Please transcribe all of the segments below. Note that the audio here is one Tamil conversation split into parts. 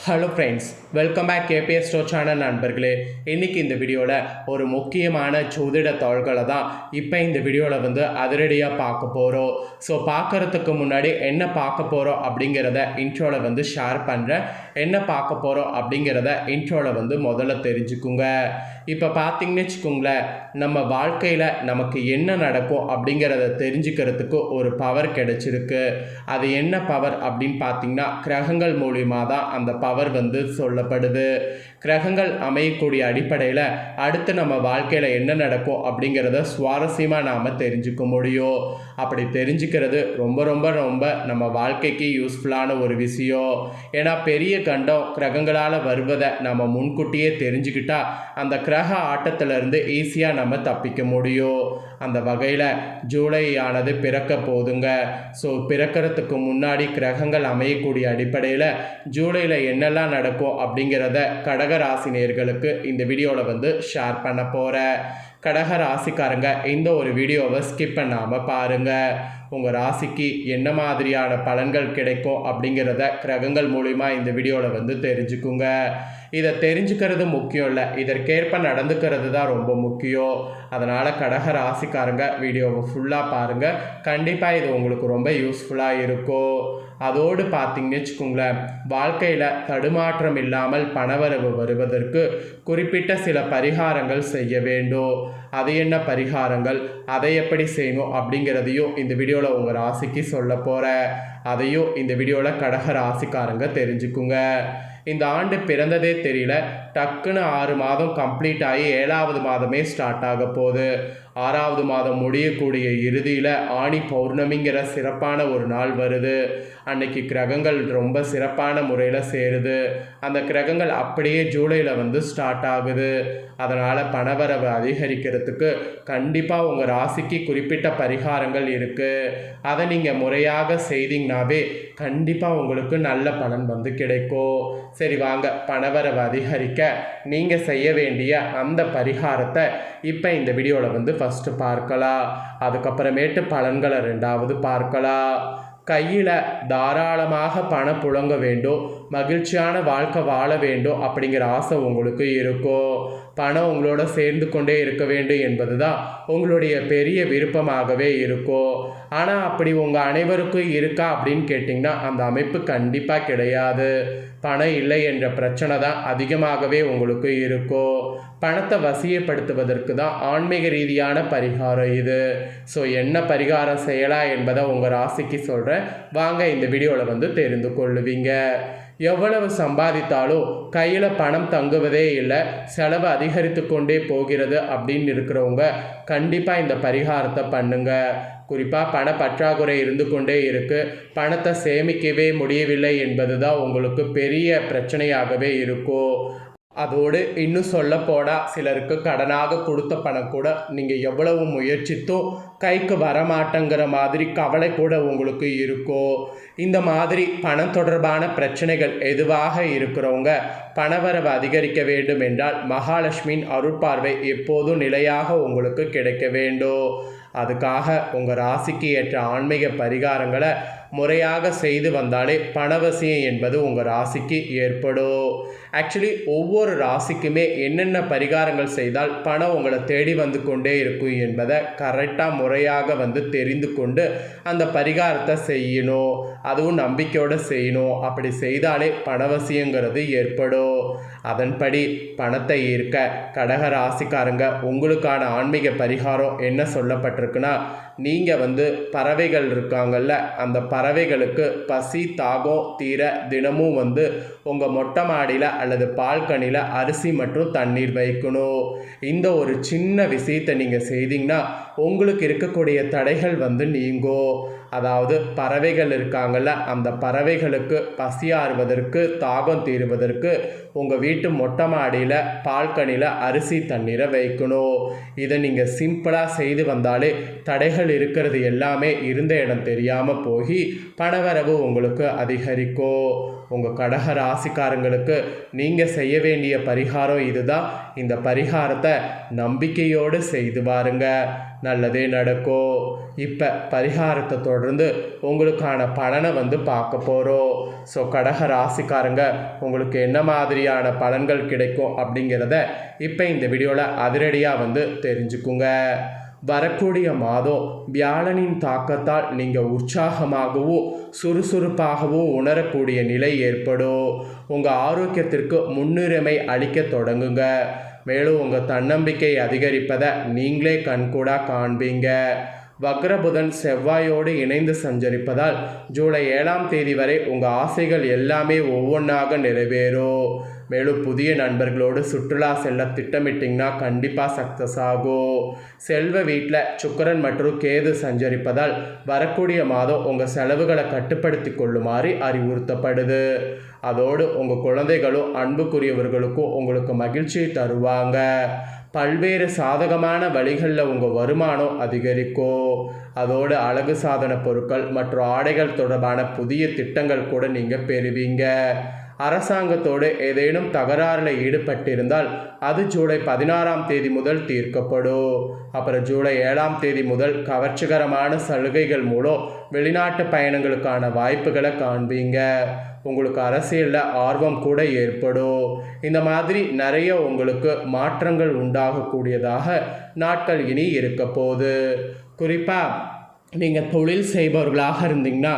Hello friends, welcome back KBS store channel நண்பர்களே. இன்றைக்கி இந்த வீடியோவில் ஒரு முக்கியமான ஜோதிட தாள்களை தான் இப்போ இந்த வீடியோவில் அதிரடியாக பார்க்க போகிறோம். ஸோ பார்க்குறதுக்கு முன்னாடி என்ன பார்க்க போகிறோம் அப்படிங்கிறத இன்ட்ரோவில் ஷேர் பண்ணுறேன். என்ன பார்க்க போகிறோம் அப்படிங்கிறத இன்ட்ரோவில் முதல்ல தெரிஞ்சுக்குங்க. இப்போ பார்த்தீங்கன்னு வச்சுக்கோங்களேன், நம்ம வாழ்க்கையில் நமக்கு என்ன நடக்கும் அப்படிங்கிறத தெரிஞ்சுக்கிறதுக்கு ஒரு பவர் கிடைச்சிருக்கு. அது என்ன பவர் அப்படின்னு பார்த்தீங்கன்னா, கிரகங்கள் மூலியமாக தான் அந்த பவர் சொல்லப்படுது. கிரகங்கள் அமையக்கூடிய அடிப்படையில் அடுத்து நம்ம வாழ்க்கையில் என்ன நடக்கும் அப்படிங்கிறத சுவாரஸ்யமாக நாம் தெரிஞ்சுக்க முடியும். அப்படி தெரிஞ்சுக்கிறது ரொம்ப ரொம்ப ரொம்ப நம்ம வாழ்க்கைக்கு யூஸ்ஃபுல்லான ஒரு விஷயம். ஏன்னா பெரிய கண்டம் கிரகங்களால் வருவதை நம்ம முன்கூட்டியே தெரிஞ்சுக்கிட்டா அந்த கிரக ஆட்டத்திலிருந்து ஈஸியாக நம்ம தப்பிக்க முடியும். அந்த வகையில் ஜூலை ஆனது பிறக்க போதுங்க. ஸோ பிறக்கிறதுக்கு முன்னாடி கிரகங்கள் அமையக்கூடிய அடிப்படையில் ஜூலையில் என்னெல்லாம் நடக்கும் அப்படிங்கிறத கடகராசி நேயர்களுக்கு இந்த வீடியோவில் ஷேர் பண்ண போகிறேன். கடக ராசிக்காரங்க இந்த ஒரு வீடியோவை ஸ்கிப் பண்ணாமல் பாருங்கள். உங்கள் ராசிக்கு என்ன மாதிரியான பலன்கள் கிடைக்கும் அப்படிங்கிறத கிரகங்கள் மூலிமா இந்த வீடியோவில் தெரிஞ்சுக்குங்க. இதை தெரிஞ்சுக்கிறது முக்கியம் இல்லை, இதற்கேற்ப நடந்துக்கிறது தான் ரொம்ப முக்கியம். அதனால் கடக ராசிக்காரங்க வீடியோவை ஃபுல்லாக பாருங்கள். கண்டிப்பாக இது உங்களுக்கு ரொம்ப யூஸ்ஃபுல்லாக இருக்கும். அதோடு பார்த்தீங்கன்னு வச்சுக்கோங்களேன், வாழ்க்கையில் தடுமாற்றம் இல்லாமல் பணவரவு வருவதற்கு குறிப்பிட்ட சில பரிகாரங்கள் செய்ய வேண்டும். அது என்ன பரிகாரங்கள், அதை எப்படி செய்யணும் அப்படிங்கிறதையும் இந்த வீடியோவில் உங்கள் ராசிக்கு சொல்ல போகிறேன். அதையும் இந்த வீடியோவில் கடக ராசிக்காரங்க தெரிஞ்சுக்குங்க. இந்த ஆண்டு பிறந்ததே தெரியல, டக்குன்னு 6 மாதம் கம்ப்ளீட் ஆகி 7வது மாதமே ஸ்டார்ட் ஆக போகுது. 6வது மாதம் முடியக்கூடிய இறுதியில் ஆணி பௌர்ணமிங்கிற சிறப்பான ஒரு நாள் வருது. அன்னைக்கு கிரகங்கள் ரொம்ப சிறப்பான முறையில் சேருது. அந்த கிரகங்கள் அப்படியே ஜூலையில் ஸ்டார்ட் ஆகுது. அதனால் பணவரவு அதிகரிக்கிறதுக்கு கண்டிப்பாக உங்கள் ராசிக்கு குறிப்பிட்ட பரிகாரங்கள் இருக்குது. அதை நீங்கள் முறையாக செய்தீங்கன்னாவே கண்டிப்பாக உங்களுக்கு நல்ல பலன் கிடைக்கும். சரி வாங்க, பணவரவு அதிகரிக்க நீங்கள் செய்ய வேண்டிய அந்த பரிகாரத்தை இப்போ இந்த வீடியோவில் ஃபஸ்ட்டு பார்க்கலாம். அதுக்கப்புறமேட்டு பலன்களை 2வது பார்க்கலாம். கையில் தாராளமாக பணம் புழங்க வேண்டும், மகிழ்ச்சியான வாழ்க்கை வாழ வேண்டும் அப்படிங்கிற ஆசை உங்களுக்கு இருக்கும். பணம் உங்களோட சேர்ந்து கொண்டே இருக்க வேண்டும் என்பது தான் உங்களுடைய பெரிய விருப்பமாகவே இருக்கும். ஆனால் அப்படி உங்கள் அனைவருக்கும் இருக்கா அப்படின்னு கேட்டிங்கன்னா அந்த அமைப்பு கண்டிப்பாக கிடையாது. பணம் இல்லை என்ற பிரச்சனை தான் அதிகமாகவே உங்களுக்கு இருக்கும். பணத்தை வசியப்படுத்துவதற்கு தான் ஆன்மீக ரீதியான பரிகாரம் இது. ஸோ என்ன பரிகாரம் செய்யலாம் என்பதை உங்கள் ராசிக்கு சொல்கிறேன், வாங்க இந்த வீடியோவில் தெரிந்து கொள்ளுவீங்க. எவ்வளவு சம்பாதித்தாலும் கையில் பணம் தங்குவதே இல்லை, செலவு அதிகரித்து கொண்டே போகிறது அப்படின்னு இருக்கிறவங்க கண்டிப்பாக இந்த பரிகாரத்தை பண்ணுங்க. குறிப்பாக பண பற்றாக்குறை இருந்து கொண்டே இருக்குது, பணத்தை சேமிக்கவே முடியவில்லை என்பது தான் உங்களுக்கு பெரிய பிரச்சனையாகவே இருக்கும். அதோடு இன்னும் சொல்ல போனால் சிலருக்கு கடனாக கொடுத்த பணம் கூட நீங்கள் எவ்வளவு முயற்சித்தோ கைக்கு வரமாட்டேங்கிற மாதிரி கவலை கூட உங்களுக்கு இருக்கும். இந்த மாதிரி பணம் தொடர்பான பிரச்சனைகள் எதுவாக இருக்கிறவங்க பணவரவு அதிகரிக்க வேண்டும் என்றால் மகாலட்சுமியின் அருட்பார்வை எப்போதும் நிலையாக உங்களுக்கு கிடைக்க வேண்டும். அதுக்காக உங்கள் ராசிக்கு ஏற்ற ஆன்மீக பரிகாரங்களை முறையாக செய்து வந்தாலே பணவசியம் என்பது உங்கள் ராசிக்கு ஏற்படும். ஆக்சுவலி ஒவ்வொரு ராசிக்குமே என்னென்ன பரிகாரங்கள் செய்தால் பணம் உங்களை தேடி வந்து கொண்டே இருக்கும் என்பதை கரெக்டாக முறையாக தெரிந்து கொண்டு அந்த பரிகாரத்தை செய்யணும். அதுவும் நம்பிக்கையோடு செய்யணும். அப்படி செய்தாலே பணவசியங்கிறது ஏற்படும். அதன்படி பணத்தை ஈர்க்க கடக ராசிக்காரங்க உங்களுக்கான ஆன்மீக பரிகாரம் என்ன சொல்லப்பட்டிருக்குன்னா, நீங்கள் பறவைகள் இருக்காங்கல்ல, அந்த பறவைகளுக்கு பசி தாகம் தீர தினமும் உங்கள் மொட்டை மாடியில் அல்லது பால்கனியில் அரிசி மற்றும் தண்ணீர் வைக்கணும். இந்த ஒரு சின்ன விஷயத்தை நீங்கள் செய்தீங்கன்னா உங்களுக்கு இருக்கக்கூடிய தடைகள் நீங்கும். அதாவது பறவைகள் இருக்காங்கல்ல, அந்த பறவைகளுக்கு பசி ஆறுவதற்கு தாகம் தீருவதற்கு உங்கள் வீட்டு மொட்டை மாடியில் பால்கனியில் அரிசி தண்ணீரை வைக்கணும். இதை நீங்கள் சிம்பிளாக செய்து வந்தாலே தடைகள் இருக்கிறது எல்லாமே இருந்த இடம் தெரியாமல் போய் பணவரவு உங்களுக்கு அதிகரிக்கும். உங்கள் கடக ராசிக்காரங்களுக்கு நீங்கள் செய்ய வேண்டிய பரிகாரம் இதுதான். இந்த பரிகாரத்தை நம்பிக்கையோடு செய்து பாருங்க, நல்லதே நடக்கும். இப்போ பரிகாரத்தை தொடர்ந்து உங்களுக்கான பலனை பார்க்க போகிறோம். ஸோ கடக ராசிக்காரங்க உங்களுக்கு என்ன மாதிரியான பலன்கள் கிடைக்கும் அப்படிங்கிறத இப்போ இந்த வீடியோவில் அதிரடியாக வந்து தெரிஞ்சுக்குங்க. வரக்கூடிய மாதம் வியாழனின் தாக்கத்தால் நீங்கள் உற்சாகமாகவும் சுறுசுறுப்பாகவும் உணரக்கூடிய நிலை ஏற்படும். உங்கள் ஆரோக்கியத்திற்கு முன்னுரிமை அளிக்க தொடங்குங்க. மேலும் உங்கள் தன்னம்பிக்கை அதிகரிப்பதை நீங்களே கண்கூடாக காண்பீங்க. வக்ரபுதன் செவ்வாயோடு இணைந்து சஞ்சரிப்பதால் ஜூலை 7ஆம் தேதி வரை உங்கள் ஆசைகள் எல்லாமே ஒவ்வொன்றாக நிறைவேறும். மேலும் புதிய நண்பர்களோடு சுற்றுலா செல்ல திட்டமிட்டிங்கன்னா கண்டிப்பாக சக்ஸஸ் ஆகும். செல்வ வீட்டில் சுக்கிரன் மற்றும் கேது சஞ்சரிப்பதால் வரக்கூடிய மாதம் உங்கள் செலவுகளை கட்டுப்படுத்தி கொள்ளுமாறு அறிவுறுத்தப்படுது. அதோடு உங்கள் குழந்தைகளும் அன்புக்குரியவர்களுக்கும் உங்களுக்கு மகிழ்ச்சியை தருவாங்க. பல்வேறு சாதகமான வழிகளில் உங்கள் வருமானம் அதிகரிக்கும். அதோடு அழகு சாதன பொருட்கள் மற்றும் ஆடைகள் தொடர்பான புதிய திட்டங்கள் கூட நீங்கள் பெறுவீங்க. அரசாங்கத்தோடு ஏதேனும் தகராறில் ஈடுபட்டிருந்தால் அது ஜூலை 16ஆம் தேதி முதல் தீர்க்கப்படும். அப்புறம் ஜூலை 7ஆம் தேதி முதல் கவர்ச்சிகரமான சலுகைகள் மூலம் வெளிநாட்டு பயணங்களுக்கான வாய்ப்புகளை காண்பீங்க. உங்களுக்கு அரசியலில் ஆர்வம் கூட ஏற்படும். இந்த மாதிரி நிறைய உங்களுக்கு மாற்றங்கள் உண்டாகக்கூடியதாக நாட்கள் இனி இருக்க போகுது. குறிப்பாக நீங்கள் தொழில் செய்பவர்களாக இருந்தீங்கன்னா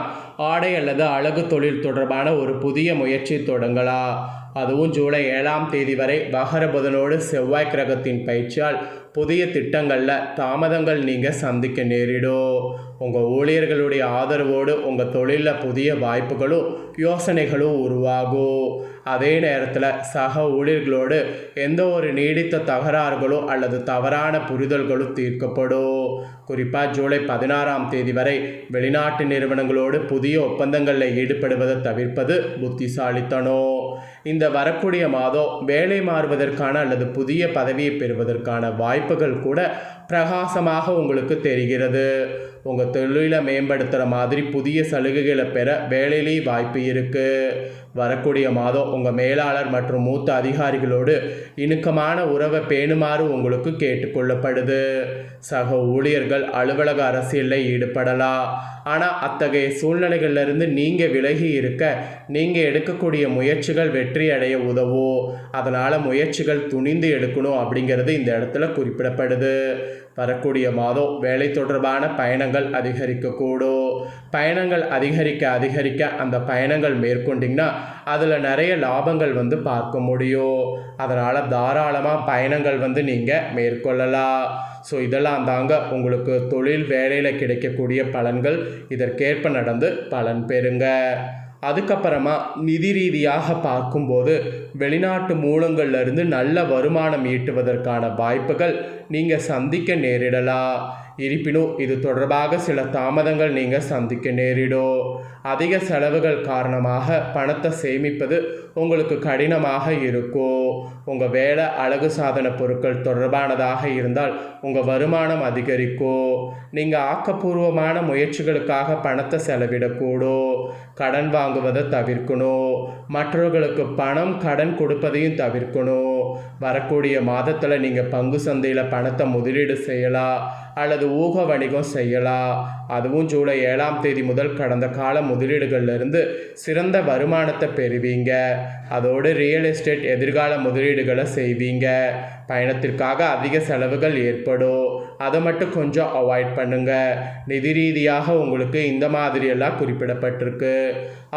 ஆடை அல்லது அழகு தொழில் தொடர்பான ஒரு புதிய முயற்சி தொடங்கலாம். அதுவும் ஜூலை 7ஆம் தேதி வரை வகர புதனோடு செவ்வாய் கிரகத்தின் பயிற்சியால் புதிய திட்டங்களில் தாமதங்கள் நீங்கள் சந்திக்க நேரிடும். உங்கள் ஊழியர்களுடைய ஆதரவோடு உங்கள் தொழிலில் புதிய வாய்ப்புகளும் யோசனைகளும் உருவாகும். அதே நேரத்தில் சக ஊழியர்களோடு எந்த ஒரு நீடித்த தகராறுகளோ அல்லது தவறான புரிதல்களும் தீர்க்கப்படும். குறிப்பாக ஜூலை 16ஆம் தேதி வரை வெளிநாட்டு நிறுவனங்களோடு புதிய ஒப்பந்தங்களில் ஈடுபடுவதை தவிர்ப்பது புத்திசாலித்தனம். இந்த வரக்கூடிய மாதம் வேலை மாறுவதற்கான அல்லது புதிய பதவியை பெறுவதற்கான வாய்ப்புகள் கூட பிரகாசமாக உங்களுக்கு தெரிகிறது. உங்கள் தொழிலை மேம்படுத்துகிற மாதிரி புதிய சலுகைகளை பெற வேலையிலேயே வாய்ப்பு இருக்குது. வரக்கூடிய மாதம் உங்கள் மேலாளர் மற்றும் மூத்த அதிகாரிகளோடு இணக்கமான உறவை பேணுமாறு உங்களுக்கு கேட்டுக்கொள்ளப்படுது. சக ஊழியர்கள் அலுவலக அரசியலில் ஈடுபடலாம். ஆனால் அத்தகைய சூழ்நிலைகளிலிருந்து நீங்கள் விலகி இருக்க நீங்கள் எடுக்கக்கூடிய முயற்சிகள் வெற்றி அடைய உதவும். அதனால் முயற்சிகள் துணிந்து எடுக்கணும் அப்படிங்கிறது இந்த இடத்துல குறிப்பிடப்படுது. வரக்கூடிய மாதம் வேலை தொடர்பான பயணங்கள் அதிகரிக்கக்கூடும். பயணங்கள் அதிகரிக்க அந்த பயணங்கள் மேற்கொண்டிங்கன்னா அதில் நிறைய லாபங்கள் வந்து பார்க்க முடியும். அதனால் தாராளமாக பயணங்கள் வந்து நீங்கள் மேற்கொள்ளலாம். ஸோ இதெல்லாம் தாங்க உங்களுக்கு தொழில் வேலையில் கிடைக்கக்கூடிய பலன்கள். இதற்கேற்ப நடந்து பலன் பெறுங்க. அதுக்கப்புறமா நிதி ரீதியாக பார்க்கும்போது வெளிநாட்டு மூலங்கள்லேருந்து நல்ல வருமானம் ஈட்டுவதற்கான வாய்ப்புகள் நீங்கள் சந்திக்க நேரிடலாம். இருப்பினும் இது தொடர்பாக சில தாமதங்கள் நீங்கள் சந்திக்க நேரிடும். அதிக செலவுகள் காரணமாக பணத்தை சேமிப்பது உங்களுக்கு கடினமாக இருக்கும். உங்கள் வேலை அழகு சாதன பொருட்கள் தொடர்பானதாக இருந்தால் உங்கள் வருமானம் அதிகரிக்கும். நீங்கள் ஆக்கப்பூர்வமான முயற்சிகளுக்காக பணத்தை செலவிடக்கூடும். கடன் வாங்குவதை தவிர்க்கணும். மற்றவர்களுக்கு பணம் கடன் கொடுப்பதையும் தவிர்க்கணும். வரக்கூடிய மாதத்தில் நீங்கள் பங்கு சந்தையில் பணத்தை முதலீடு செய்யலாம் அல்லது ஊக வணிகம் செய்யலாம். அதுவும் ஜூலை 7ஆம் தேதி முதல் கடந்த கால முதலீடுகளிலிருந்து சிறந்த வருமானத்தை பெறுவீங்க. அதோடு ரியல் எஸ்டேட் எதிர்கால முதலீடுகளை செய்வீங்க. பயணத்திற்காக அதிக செலவுகள் ஏற்படும். அதை மட்டும் கொஞ்சம் அவாய்ட் பண்ணுங்க. நிதி ரீதியாக உங்களுக்கு இந்த மாதிரியெல்லாம் குறிப்பிடப்பட்டிருக்கு.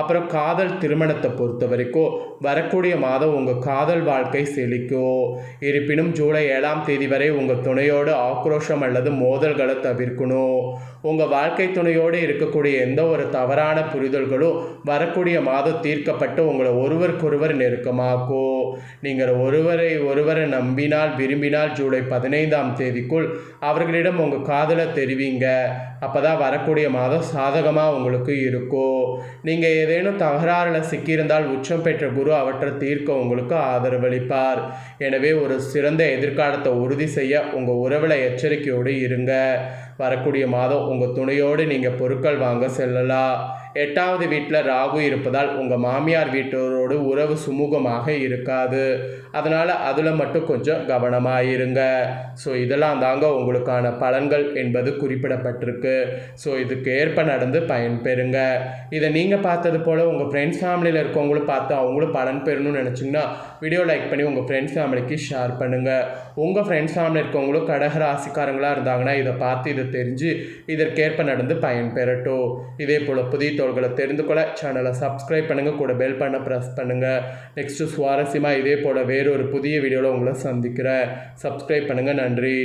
அப்புறம் காதல் திருமணத்தை பொறுத்த வரைக்கும் வரக்கூடிய மாதம் உங்கள் காதல் வாழ்க்கை செழிக்கும். இருப்பினும் ஜூலை 7ஆம் தேதி வரை உங்கள் துணையோடு ஆக்ரோஷம் அல்லது மோதல்களை தவிர்க்கணும். உங்கள் வாழ்க்கை துணையோடு இருக்கக்கூடிய எந்த ஒரு தவறான புரிதல்களும் வரக்கூடிய மாதம் தீர்க்கப்பட்டு உங்களை ஒருவருக்கொருவர் நெருக்கமாக்கும். நீங்கள் ஒருவரை நம்பினால் விரும்பினால் ஜூலை 15ஆம் தேதிக்குள் அவர்களிடம் உங்கள் காதலை தெரிவிங்க. அப்போ தான் வரக்கூடிய மாதம் சாதகமாக உங்களுக்கு இருக்கும். நீங்கள் ஏதேனும் தகராறில் சிக்கியிருந்தால் உச்சம் பெற்ற குரு அவற்றை தீர்க்க உங்களுக்கு ஆதரவளிப்பார். எனவே ஒரு சிறந்த எதிர்காலத்தை உறுதி செய்ய உங்கள் உறவில் எச்சரிக்கையோடு இருங்க. வரக்கூடிய மாதம் உங்கள் துணையோடு நீங்கள் பொருட்கள் வாங்க செல்லலாம். 8வது வீட்டில் ராகு இருப்பதால் உங்கள் மாமியார் வீட்டோரோடு உறவு சுமூகமாக இருக்காது. அதனால் அதில் மட்டும் கொஞ்சம் கவனமாக இருங்க. ஸோ இதெல்லாம் தாங்க உங்களுக்கான பலன்கள் என்பது குறிப்பிடப்பட்டிருக்கு. ஸோ இதுக்கு ஏற்ப நடந்து பயன்பெறுங்க. இதை நீங்கள் பார்த்தது போல் உங்கள் ஃப்ரெண்ட்ஸ் ஃபேமிலியில் இருக்கவங்களும் பார்த்து அவங்களும் பலன் பெறணும்னு நினச்சிங்கன்னா வீடியோ லைக் பண்ணி உங்கள் ஃப்ரெண்ட்ஸ் ஃபேமிலிக்கு ஷேர் பண்ணுங்கள். உங்கள் ஃப்ரெண்ட்ஸ் ஃபேமிலி இருக்கவங்களும் கடக ராசிக்காரங்களாக இருந்தாங்கன்னா இதை பார்த்து இதை தெரிஞ்சு இதற்கேற்ப நடந்து பயன்பெறட்டும். இதே போல் புதிய தகவல்களை தெரிந்து கொள்ள சேனலை சப்ஸ்கிரைப் பண்ணுங்கள், கூட பெல் பண்ண ப்ரெஸ் பண்ணுங்கள். நெக்ஸ்ட்டு சுவாரஸ்யமாக இதே போல் வேறொரு புதிய வீடியோவில் உங்களை சந்திக்கிறேன். சப்ஸ்கிரைப் பண்ணுங்கள். நன்றி.